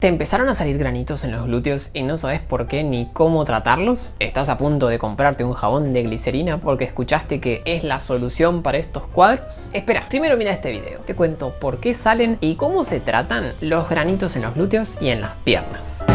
¿Te empezaron a salir granitos en los glúteos y no sabes por qué ni cómo tratarlos? ¿Estás a punto de comprarte un jabón de glicerina porque escuchaste que es la solución para estos cuadros? Espera, primero mira este video. Te cuento por qué salen y cómo se tratan los granitos en los glúteos y en las piernas.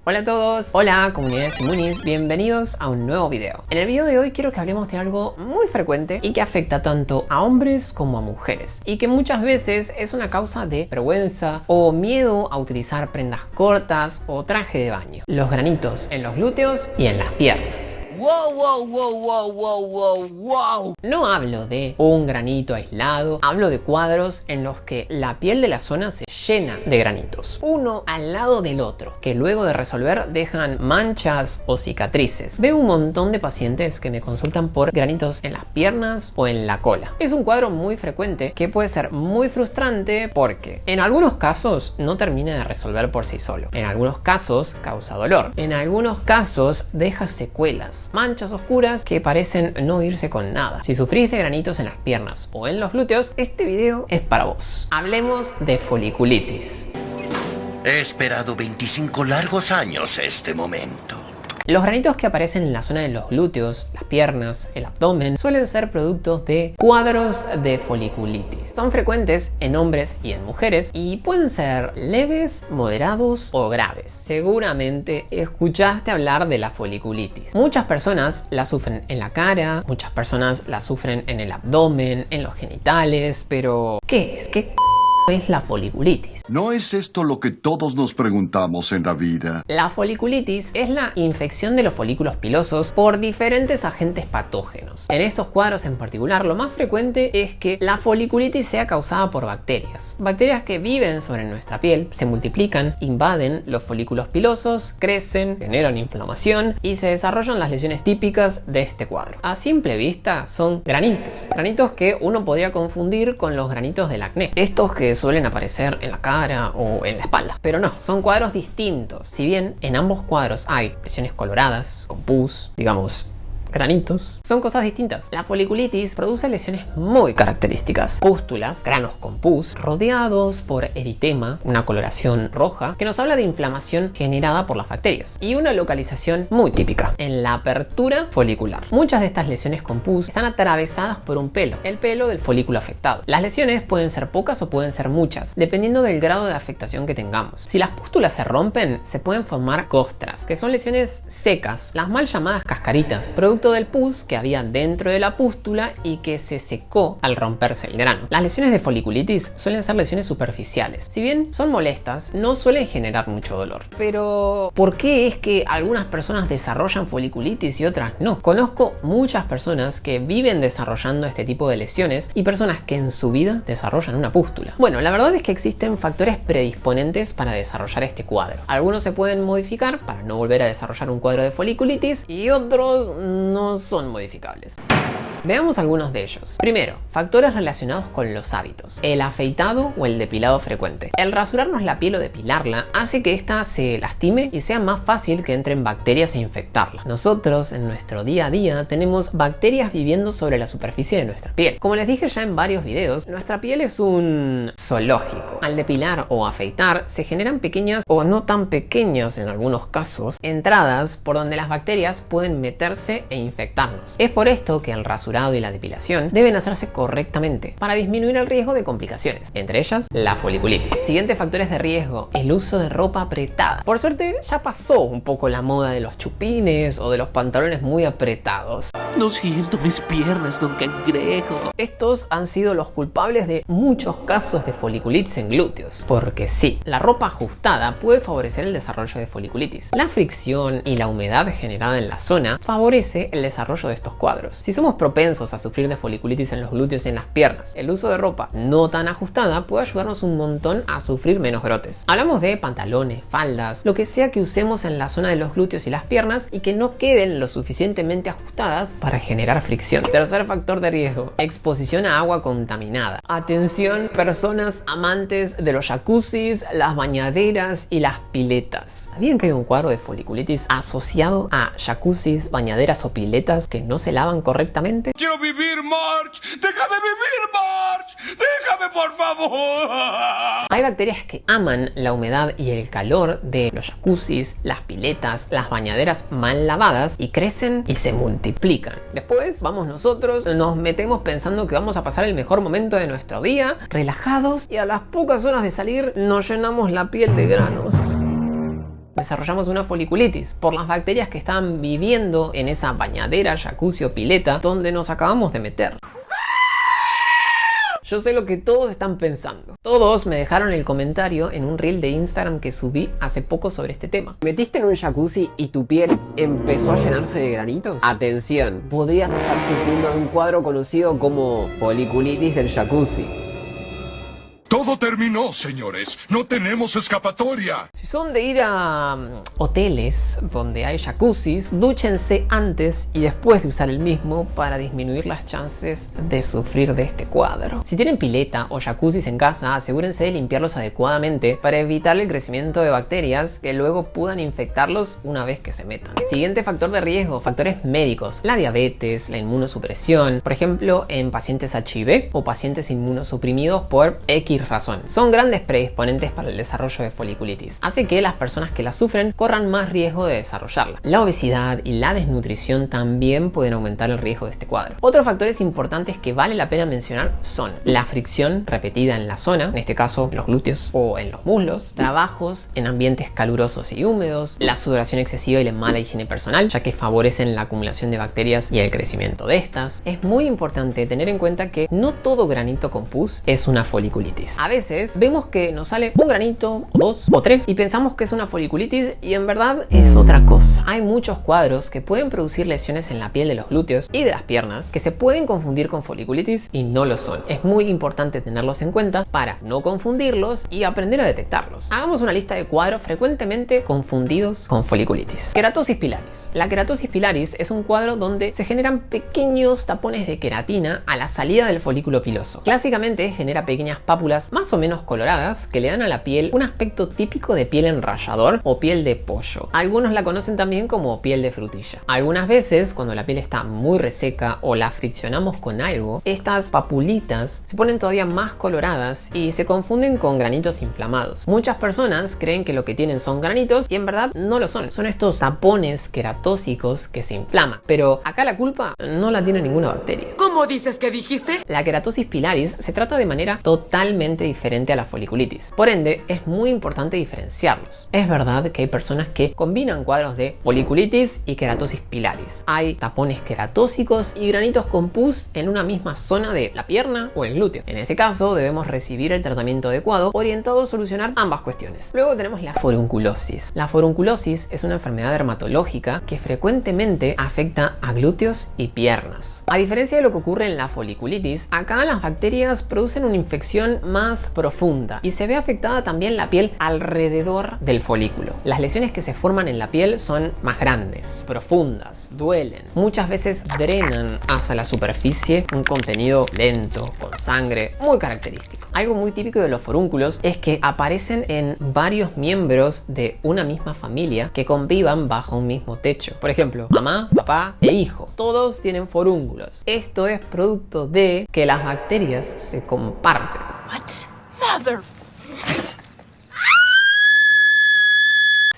Hola a todos, hola comunidad de Simunis, bienvenidos a un nuevo video. En el video de hoy quiero que hablemos de algo muy frecuente y que afecta tanto a hombres como a mujeres y que muchas veces es una causa de vergüenza o miedo a utilizar prendas cortas o traje de baño. Los granitos en los glúteos y en las piernas. Wow. No hablo de un granito aislado, hablo de cuadros en los que la piel de la zona se llena de granitos, uno al lado del otro, que luego de resolver dejan manchas o cicatrices. Veo un montón de pacientes que me consultan por granitos en las piernas o en la cola. Es un cuadro muy frecuente que puede ser muy frustrante porque en algunos casos no termina de resolver por sí solo, en algunos casos causa dolor, en algunos casos deja secuelas, manchas oscuras que parecen no irse con nada. Si sufrís de granitos en las piernas o en los glúteos, este video es para vos. Hablemos de foliculitis. He esperado 25 largos años este momento. Los granitos que aparecen en la zona de los glúteos, las piernas, el abdomen, suelen ser productos de cuadros de foliculitis. Son frecuentes en hombres y en mujeres y pueden ser leves, moderados o graves. Seguramente escuchaste hablar de la foliculitis. Muchas personas la sufren en la cara, muchas personas la sufren en el abdomen, en los genitales, pero ¿qué es? ¿Qué es la foliculitis? ¿No es esto lo que todos nos preguntamos en la vida? La foliculitis es la infección de los folículos pilosos por diferentes agentes patógenos. En estos cuadros en particular, lo más frecuente es que la foliculitis sea causada por bacterias. Bacterias que viven sobre nuestra piel, se multiplican, invaden los folículos pilosos, crecen, generan inflamación y se desarrollan las lesiones típicas de este cuadro. A simple vista son granitos. Granitos que uno podría confundir con los granitos del acné. Estos que suelen aparecer en la cara o en la espalda, pero no, son cuadros distintos. Si bien en ambos cuadros hay lesiones coloradas, con pus, digamos, granitos, son cosas distintas. La foliculitis produce lesiones muy características: pústulas, granos con pus, rodeados por eritema, una coloración roja que nos habla de inflamación generada por las bacterias, y una localización muy típica en la apertura folicular. Muchas de estas lesiones con pus están atravesadas por un pelo, el pelo del folículo afectado. Las lesiones pueden ser pocas o pueden ser muchas, dependiendo del grado de afectación que tengamos. Si las pústulas se rompen, se pueden formar costras, que son lesiones secas, las mal llamadas cascaritas, producto del pus que había dentro de la pústula y que se secó al romperse el grano. Las lesiones de foliculitis suelen ser lesiones superficiales. Si bien son molestas, no suelen generar mucho dolor. Pero, ¿por qué es que algunas personas desarrollan foliculitis y otras no? Conozco muchas personas que viven desarrollando este tipo de lesiones y personas que en su vida desarrollan una pústula. Bueno, la verdad es que existen factores predisponentes para desarrollar este cuadro. Algunos se pueden modificar para no volver a desarrollar un cuadro de foliculitis y otros no son modificables. Veamos algunos de ellos. Primero, factores relacionados con los hábitos. El afeitado o el depilado frecuente. El rasurarnos la piel o depilarla hace que ésta se lastime y sea más fácil que entren bacterias e infectarla. Nosotros en nuestro día a día tenemos bacterias viviendo sobre la superficie de nuestra piel. Como les dije ya en varios videos, nuestra piel es un zoológico. Al depilar o afeitar se generan pequeñas o no tan pequeñas en algunos casos entradas por donde las bacterias pueden meterse e infectarnos. Es por esto que el rasurado y la depilación deben hacerse correctamente para disminuir el riesgo de complicaciones, entre ellas la foliculitis. Siguientes factores de riesgo: el uso de ropa apretada. Por suerte ya pasó un poco la moda de los chupines o de los pantalones muy apretados. No siento mis piernas, don Cangrejo. Estos han sido los culpables de muchos casos de foliculitis en glúteos. Porque sí, la ropa ajustada puede favorecer el desarrollo de foliculitis. La fricción y la humedad generada en la zona favorece el desarrollo de estos cuadros. Si somos propensos a sufrir de foliculitis en los glúteos y en las piernas, el uso de ropa no tan ajustada puede ayudarnos un montón a sufrir menos brotes. Hablamos de pantalones, faldas, lo que sea que usemos en la zona de los glúteos y las piernas y que no queden lo suficientemente ajustadas para generar fricción. Tercer factor de riesgo: exposición a agua contaminada. Atención, personas amantes de los jacuzzis, las bañaderas y las piletas. ¿Sabían que hay un cuadro de foliculitis asociado a jacuzzis, bañaderas o piletas que no se lavan correctamente? ¡Quiero vivir, Marge! ¡Déjame vivir, Marge! ¡Déjame, por favor! Hay bacterias que aman la humedad y el calor de los jacuzzis, las piletas, las bañaderas mal lavadas y crecen y se multiplican. Después vamos nosotros, nos metemos pensando que vamos a pasar el mejor momento de nuestro día, relajados, y a las pocas horas de salir nos llenamos la piel de granos. Desarrollamos una foliculitis por las bacterias que estaban viviendo en esa bañadera, jacuzzi o pileta donde nos acabamos de meter. Yo sé lo que todos están pensando. Todos me dejaron el comentario en un reel de Instagram que subí hace poco sobre este tema. ¿Metiste en un jacuzzi y tu piel empezó a llenarse de granitos? Atención, podrías estar sufriendo de un cuadro conocido como foliculitis del jacuzzi. Todo terminó, señores. No tenemos escapatoria. Si son de ir a hoteles donde hay jacuzzis, dúchense antes y después de usar el mismo para disminuir las chances de sufrir de este cuadro. Si tienen pileta o jacuzzis en casa, asegúrense de limpiarlos adecuadamente para evitar el crecimiento de bacterias que luego puedan infectarlos una vez que se metan. Siguiente factor de riesgo, factores médicos. La diabetes, la inmunosupresión, por ejemplo en pacientes HIV o pacientes inmunosuprimidos por X razón. Son grandes predisponentes para el desarrollo de foliculitis, así que las personas que la sufren corran más riesgo de desarrollarla. La obesidad y la desnutrición también pueden aumentar el riesgo de este cuadro. Otros factores importantes que vale la pena mencionar son la fricción repetida en la zona, en este caso en los glúteos o en los muslos, trabajos en ambientes calurosos y húmedos, la sudoración excesiva y la mala higiene personal, ya que favorecen la acumulación de bacterias y el crecimiento de estas. Es muy importante tener en cuenta que no todo granito con pus es una foliculitis. A veces vemos que nos sale un granito, o dos, o tres, y pensamos que es una foliculitis y en verdad es otra cosa. Hay muchos cuadros que pueden producir lesiones en la piel de los glúteos y de las piernas que se pueden confundir con foliculitis y no lo son. Es muy importante tenerlos en cuenta para no confundirlos y aprender a detectarlos. Hagamos una lista de cuadros frecuentemente confundidos con foliculitis. Queratosis pilaris. La queratosis pilaris es un cuadro donde se generan pequeños tapones de queratina a la salida del folículo piloso. Clásicamente genera pequeñas pápulas más o menos coloradas que le dan a la piel un aspecto típico de piel en rallador o piel de pollo. Algunos la conocen también como piel de frutilla. Algunas veces, cuando la piel está muy reseca o la friccionamos con algo, estas papulitas se ponen todavía más coloradas y se confunden con granitos inflamados. Muchas personas creen que lo que tienen son granitos y en verdad no lo son. Son estos tapones queratósicos que se inflaman. Pero acá la culpa no la tiene ninguna bacteria. ¿Cómo dices que dijiste? La queratosis pilaris se trata de manera totalmente diferente a la foliculitis. Por ende, es muy importante diferenciarlos. Es verdad que hay personas que combinan cuadros de foliculitis y queratosis pilaris. Hay tapones queratósicos y granitos con pus en una misma zona de la pierna o el glúteo. En ese caso, debemos recibir el tratamiento adecuado orientado a solucionar ambas cuestiones. Luego tenemos la forunculosis. La forunculosis es una enfermedad dermatológica que frecuentemente afecta a glúteos y piernas. A diferencia de lo que ocurre en la foliculitis, acá las bacterias producen una infección más profunda y se ve afectada también la piel alrededor del folículo. Las lesiones que se forman en la piel son más grandes, profundas, duelen. Muchas veces drenan hacia la superficie un contenido lento, con sangre, muy característico. Algo muy típico de los forúnculos es que aparecen en varios miembros de una misma familia que convivan bajo un mismo techo. Por ejemplo, mamá, papá e hijo. Todos tienen forúnculos. Esto es producto de que las bacterias se comparten. What? Mother...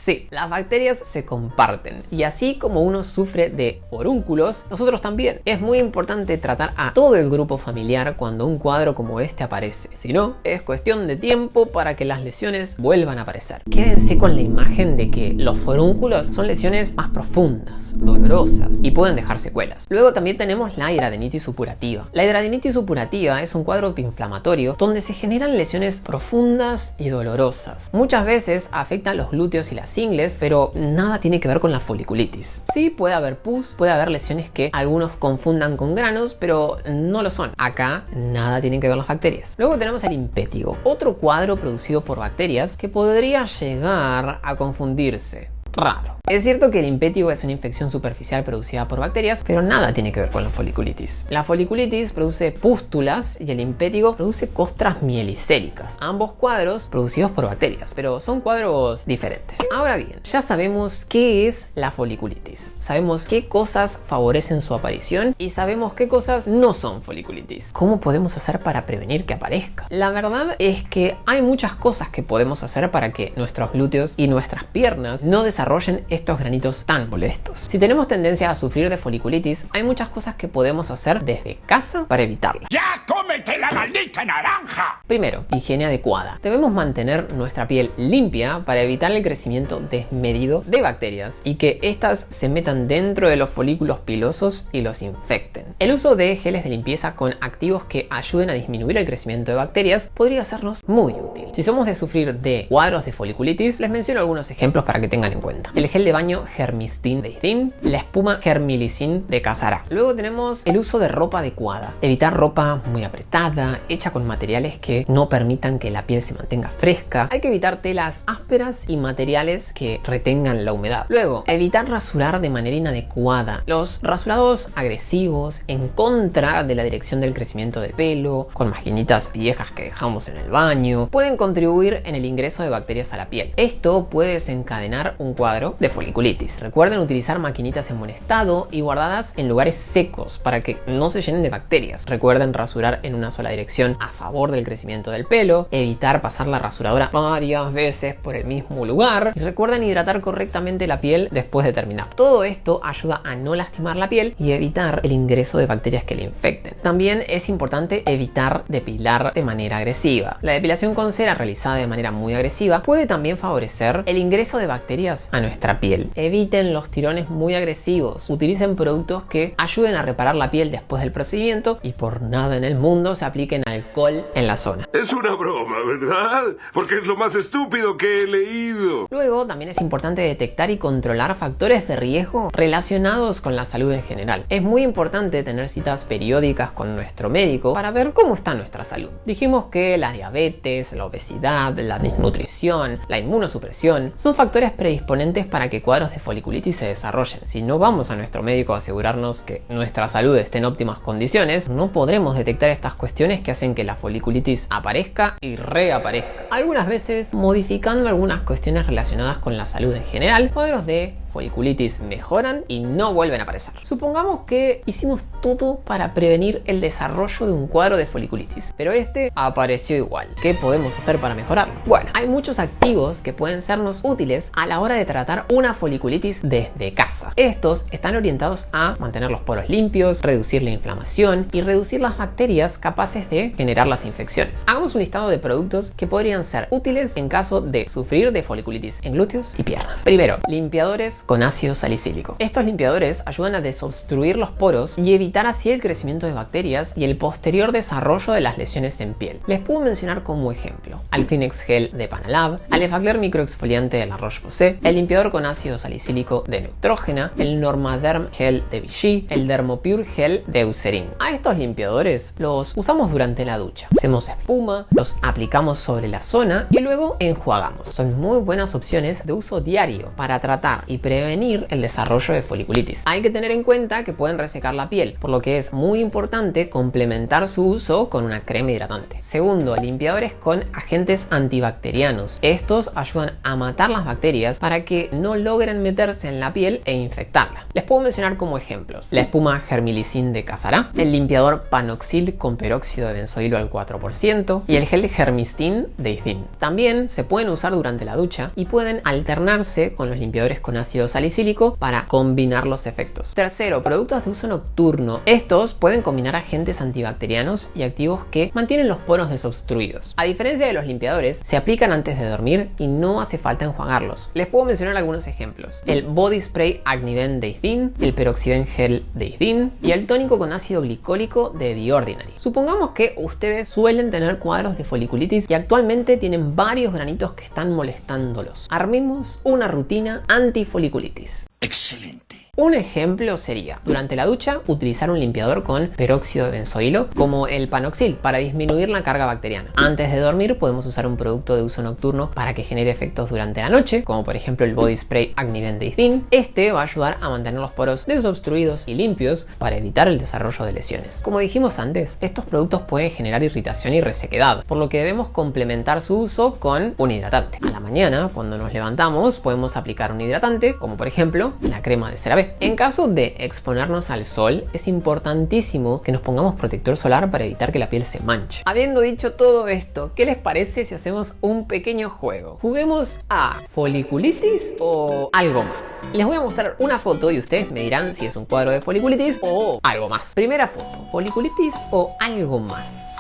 Sí, las bacterias se comparten y así como uno sufre de forúnculos, nosotros también. Es muy importante tratar a todo el grupo familiar cuando un cuadro como este aparece. Si no, es cuestión de tiempo para que las lesiones vuelvan a aparecer. Quédense con la imagen de que los forúnculos son lesiones más profundas, dolorosas y pueden dejar secuelas. Luego también tenemos la hidradenitis supurativa. La hidradenitis supurativa es un cuadro autoinflamatorio donde se generan lesiones profundas y dolorosas. Muchas veces afectan los glúteos y las ingles, pero nada tiene que ver con la foliculitis. Sí, puede haber pus, puede haber lesiones que algunos confundan con granos, pero no lo son. Acá nada tienen que ver las bacterias. Luego tenemos el impétigo, otro cuadro producido por bacterias que podría llegar a confundirse. raro. Es cierto que el impétigo es una infección superficial producida por bacterias, pero nada tiene que ver con la foliculitis. La foliculitis produce pústulas y el impétigo produce costras mielicéricas. Ambos cuadros producidos por bacterias, pero son cuadros diferentes. Ahora bien, ya sabemos qué es la foliculitis. Sabemos qué cosas favorecen su aparición y sabemos qué cosas no son foliculitis. ¿Cómo podemos hacer para prevenir que aparezca? La verdad es que hay muchas cosas que podemos hacer para que nuestros glúteos y nuestras piernas no desarrollen estos granitos tan molestos. Si tenemos tendencia a sufrir de foliculitis, hay muchas cosas que podemos hacer desde casa para evitarla. ¡Ya cómete la maldita naranja! Primero, higiene adecuada. Debemos mantener nuestra piel limpia para evitar el crecimiento desmedido de bacterias y que éstas se metan dentro de los folículos pilosos y los infecten. El uso de geles de limpieza con activos que ayuden a disminuir el crecimiento de bacterias podría sernos muy útil. Si somos de sufrir de cuadros de foliculitis, les menciono algunos ejemplos para que tengan en cuenta. El gel de baño Germistin de Isdin, la espuma Germilicin de Casara. Luego tenemos el uso de ropa adecuada. Evitar ropa muy apretada, hecha con materiales que no permitan que la piel se mantenga fresca. Hay que evitar telas ásperas y materiales que retengan la humedad. Luego, evitar rasurar de manera inadecuada. Los rasurados agresivos en contra de la dirección del crecimiento del pelo, con maquinitas viejas que dejamos en el baño, pueden contribuir en el ingreso de bacterias a la piel. Esto puede desencadenar un cuadro de foliculitis. Recuerden utilizar maquinitas en buen estado y guardadas en lugares secos para que no se llenen de bacterias. Recuerden rasurar en una sola dirección a favor del crecimiento del pelo, evitar pasar la rasuradora varias veces por el mismo lugar y recuerden hidratar correctamente la piel después de terminar. Todo esto ayuda a no lastimar la piel y evitar el ingreso de bacterias que le infecten. También es importante evitar depilar de manera agresiva. La depilación con cera realizada de manera muy agresiva puede también favorecer el ingreso de bacterias a nuestra piel. Eviten los tirones muy agresivos. Utilicen productos que ayuden a reparar la piel después del procedimiento y por nada en el mundo se apliquen alcohol en la zona. Es una broma, ¿verdad? Porque es lo más estúpido que he leído. Luego también es importante detectar y controlar factores de riesgo relacionados con la salud en general. Es muy importante tener citas periódicas con nuestro médico para ver cómo está nuestra salud. Dijimos que la diabetes, la obesidad, la desnutrición, la inmunosupresión son factores predisponentes para que cuadros de foliculitis se desarrollen. Si no vamos a nuestro médico a asegurarnos que nuestra salud esté en óptimas condiciones, no podremos detectar estas cuestiones que hacen que la foliculitis aparezca y reaparezca. Algunas veces modificando algunas cuestiones relacionadas con la salud en general, cuadros de foliculitis mejoran y no vuelven a aparecer. Supongamos que hicimos todo para prevenir el desarrollo de un cuadro de foliculitis, pero este apareció igual. ¿Qué podemos hacer para mejorarlo? Bueno, hay muchos activos que pueden sernos útiles a la hora de tratar una foliculitis desde casa. Estos están orientados a mantener los poros limpios, reducir la inflamación y reducir las bacterias capaces de generar las infecciones. Hagamos un listado de productos que podrían ser útiles en caso de sufrir de foliculitis en glúteos y piernas. Primero, limpiadores con ácido salicílico. Estos limpiadores ayudan a desobstruir los poros y evitar así el crecimiento de bacterias y el posterior desarrollo de las lesiones en piel. Les puedo mencionar como ejemplo al Kleenex Gel de Panalab, al Effaclar microexfoliante de la Roche-Posay, el limpiador con ácido salicílico de Neutrogena, el Normaderm Gel de Vichy, el Dermopure Gel de Eucerin. A estos limpiadores los usamos durante la ducha. Hacemos espuma, los aplicamos sobre la zona y luego enjuagamos. Son muy buenas opciones de uso diario para tratar y prevenir el desarrollo de foliculitis. Hay que tener en cuenta que pueden resecar la piel, por lo que es muy importante complementar su uso con una crema hidratante. Segundo, limpiadores con agentes antibacterianos. Estos ayudan a matar las bacterias para que no logren meterse en la piel e infectarla. Les puedo mencionar como ejemplos la espuma Germilicin de Casara, el limpiador Panoxil con peróxido de benzoilo al 4% y el gel Germistin de Isdin. También se pueden usar durante la ducha y pueden alternarse con los limpiadores con ácido salicílico para combinar los efectos. Tercero, productos de uso nocturno. Estos pueden combinar agentes antibacterianos y activos que mantienen los poros desobstruidos. A diferencia de los limpiadores, se aplican antes de dormir y no hace falta enjuagarlos. Les puedo mencionar algunos ejemplos: el Body Spray Acniven de Isdin, el Peroxiben Gel de Isdin y el tónico con ácido glicólico de The Ordinary. Supongamos que ustedes suelen tener cuadros de foliculitis y actualmente tienen varios granitos que están molestándolos. Armemos una rutina antifoliculitis. Excelente. Un ejemplo sería, durante la ducha, utilizar un limpiador con peróxido de benzoilo, como el Panoxil, para disminuir la carga bacteriana. Antes de dormir podemos usar un producto de uso nocturno para que genere efectos durante la noche, como por ejemplo el Body Spray Acnivent Day Thin. Este va a ayudar a mantener los poros desobstruidos y limpios para evitar el desarrollo de lesiones. Como dijimos antes, estos productos pueden generar irritación y resequedad, por lo que debemos complementar su uso con un hidratante. A la mañana, cuando nos levantamos, podemos aplicar un hidratante, como por ejemplo la crema de CeraVe. En caso de exponernos al sol, es importantísimo que nos pongamos protector solar para evitar que la piel se manche. Habiendo dicho todo esto, ¿qué les parece si hacemos un pequeño juego? Juguemos a foliculitis o algo más. Les voy a mostrar una foto y ustedes me dirán si es un cuadro de foliculitis o algo más. Primera foto, foliculitis o algo más.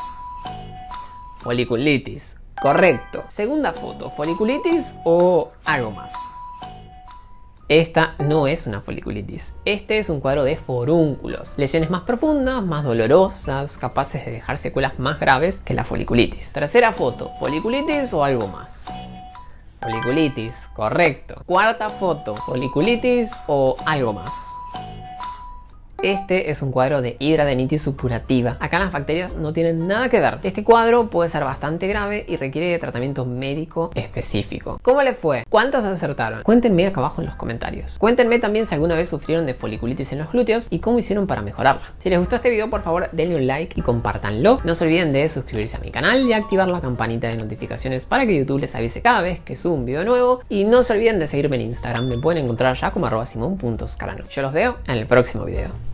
Foliculitis, correcto. Segunda foto, foliculitis o algo más. Esta no es una foliculitis, este es un cuadro de forúnculos, lesiones más profundas, más dolorosas, capaces de dejar secuelas más graves que la foliculitis. Tercera foto, foliculitis o algo más. Foliculitis, correcto. Cuarta foto, foliculitis o algo más. Este es un cuadro de hidradenitis supurativa. Acá las bacterias no tienen nada que ver. Este cuadro puede ser bastante grave y requiere de tratamiento médico específico. ¿Cómo les fue? ¿Cuántas acertaron? Cuéntenme acá abajo en los comentarios. Cuéntenme también si alguna vez sufrieron de foliculitis en los glúteos y cómo hicieron para mejorarla. Si les gustó este video, por favor denle un like y compártanlo. No se olviden de suscribirse a mi canal y activar la campanita de notificaciones para que YouTube les avise cada vez que subo un video nuevo. Y no se olviden de seguirme en Instagram. Me pueden encontrar ya como @simon.scarano. Yo los veo en el próximo video.